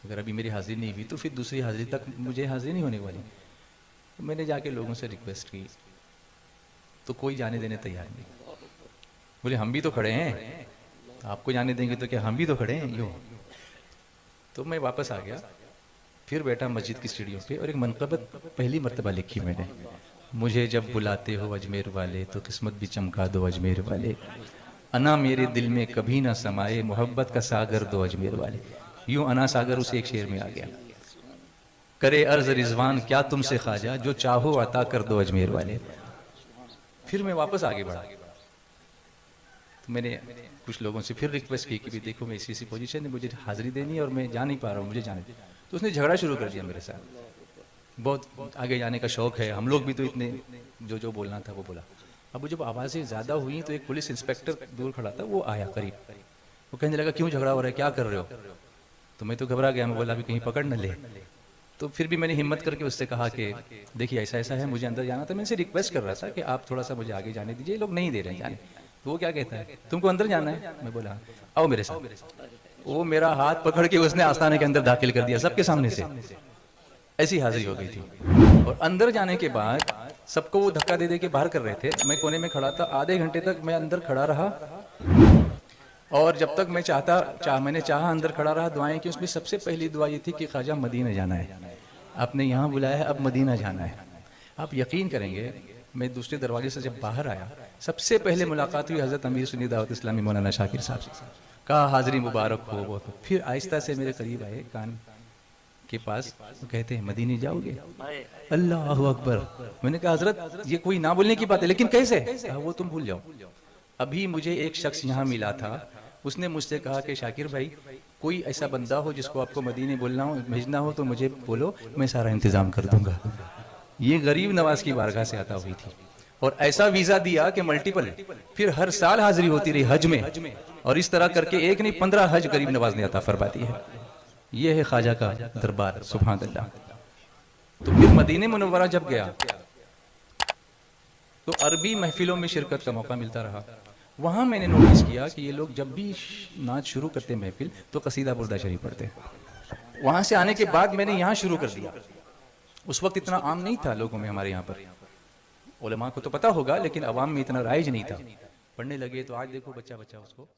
अगर अभी मेरी हाजिरी नहीं हुई तो फिर दूसरी हाजिरी तक मुझे हाजिरी नहीं होने वाली। तो मैंने जाके लोगों से रिक्वेस्ट की, तो कोई जाने देने तैयार नहीं। बोले हम भी तो खड़े हैं, आपको जाने देंगे तो क्या, हम भी तो खड़े हैं यूँ। तो मैं वापस आ गया, फिर बैठा मस्जिद की सीढ़ियों पे और एक मनक़बत पहली मर्तबा लिखी मैंने, मुझे जब बुलाते हो अजमेर वाले तो किस्मत भी चमका दो अजमेर वाले, अना मेरे दिल में कभी ना समाए मोहब्बत का सागर दो अजमेर वाले। यूं अना सागर उस एक शेर में आ गया। करे अर्ज रिजवान क्या तुमसे ख्वाजा, जो चाहो अता कर दो अजमेर वाले। फिर मैं वापस आगे बढ़ा, तो मैंने कुछ लोगों से फिर रिक्वेस्ट की कि भी देखो मैं इसी पोजीशन है, मुझे हाजिरी देनी है और मैं जा नहीं पा रहा हूँ, मुझे जाने। तो उसने झगड़ा शुरू कर दिया मेरे साथ, बहुत आगे जाने का शौक है, हम लोग भी तो इतने, जो जो बोलना था वो बोला। अब जब आवाज़ें ज़्यादा हुई तो एक पुलिस इंस्पेक्टर दूर खड़ा था, वो आया करीब, वो कहने लगा क्यों झगड़ा हो रहा है, क्या कर रहे हो। तो मैं तो घबरा गया, मैं बोला अभी कहीं पकड़ न ले। तो फिर भी मैंने हिम्मत करके उससे कहा कि देखिए ऐसा ऐसा है, मुझे अंदर जाना था, मैं इनसे रिक्वेस्ट कर रहा था कि आप थोड़ा सा मुझे आगे जाने दीजिए, लोग नहीं दे रहे हैं जाने। तो वो क्या कहता है, तुमको अंदर जाना है। मैं बोला आओ मेरे साथ। वो मेरा हाथ पकड़ के उसने आस्थाने के अंदर दाखिल कर दिया सबके सामने से। ऐसी हाजिरी हो गई थी। और अंदर जाने के बाद सबको वो धक्का दे दे के बाहर कर रहे थे, मैं कोने में खड़ा था, आधे घंटे तक मैं अंदर खड़ा रहा। और जब तक मैं मैंने चाहा अंदर खड़ा रहा, दुआएं की। उसमें सबसे पहली दुआ ये थी कि ख्वाजा मदीना जाना है, आपने यहाँ बुलाया है, अब मदीना जाना है। आप यकीन करेंगे, मैं दूसरे दरवाजे से जब बाहर आया, सबसे पहले मुलाकात हुई हज़रत अमीर सुन्नी दावत इस्लामी मौलाना शाकिर साहब से। कहा हाज़िरी मुबारक हो वो। फिर आहिस्ता से मेरे करीब आए कान के पास, वो कहते हैं मदीने जाओगे। अल्लाह अकबर। मैंने कहा हजरत ये कोई ना बोलने की बात है, लेकिन कैसे। कहा वो तुम भूल जाओ, अभी मुझे एक शख्स यहाँ मिला था, उसने मुझसे कहा कि शाकिर भाई कोई ऐसा बंदा हो जिसको आपको मदीने बोलना हो, भेजना हो तो मुझे बोलो, मैं सारा इंतजाम कर दूंगा। ये गरीब नवाज की बारगाह से आता हुई थी। और ऐसा वीजा दिया कि मल्टीपल, फिर हर साल हाजिरी होती रही हज में। और इस तरह करके एक नहीं 15 हज गरीब नवाज ने अता फरमा दी है। ये है ख्वाजा का दरबार, सुभान अल्लाह। तो फिर मदीने मुनव्वरा जब गया तो अरबी महफिलों में शिरकत का मौका मिलता रहा। वहां मैंने नोटिस किया कि ये लोग जब भी नाच शुरू करते महफिल तो कसीदा बुर्दा शरीफ पढ़ते। वहां से आने के बाद मैंने यहाँ शुरू कर दिया। उस वक्त इतना आम नहीं था लोगों में, हमारे यहाँ पर उलमा को तो पता होगा, लेकिन अवाम में इतना राइज नहीं था। पढ़ने लगे तो आज देखो बच्चा बच्चा उसको